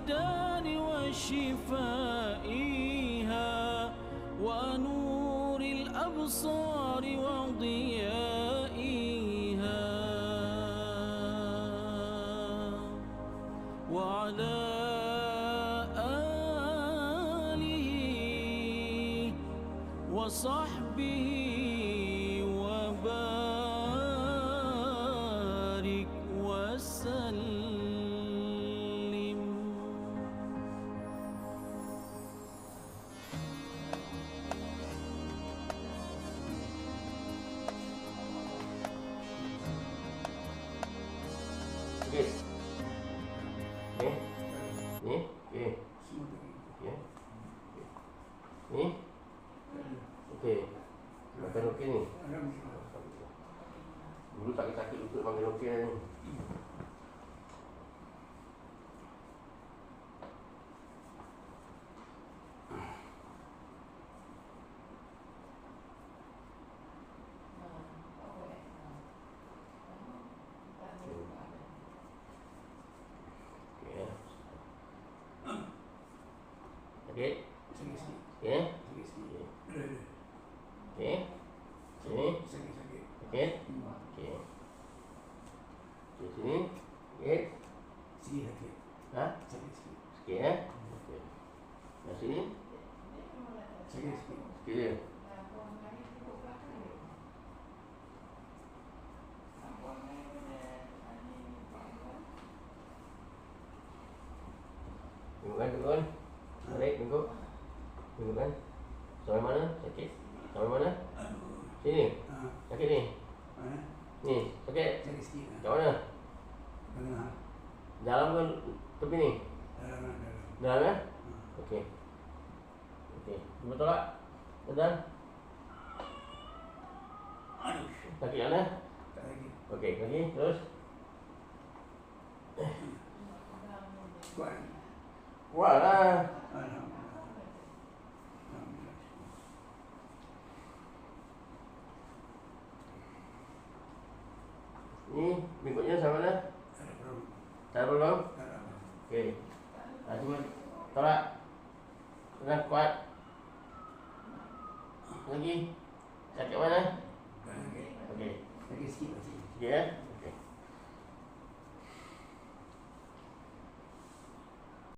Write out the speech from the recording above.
الأبدان وشفائها ونور الأبصار وضيائها وعلى آله وصحبه وبارك وسلم. Okey. Okey. Ni, okey. Okey. Ni. Okey. Makan okey ni. Dulu sakit-sakit untuk makan okey ni. Okey. Okey. Okey. Sini. Okey. Okey. Okey, sini. Okey. Ha? Sikit eh. Okey. Yang sini. Sikit je. Tengok. Baik, tengok. Tengok kan. Sampai mana? Sakit? Sampai mana? Sini. Sakit ni. Ni, sakit. Kat mana? Dalam ke tepi ni? Dalam kan? Okey. Okey. Cuba tolak. Sedang. Sakit mana? Okey, lagi. Terus. Kuat lah. Ni berikutnya sama mana? Tak ada belum? Okey. Cuma tolak. Sedang kuat. Lagi. Sakit mana? Okey. Sikit ya.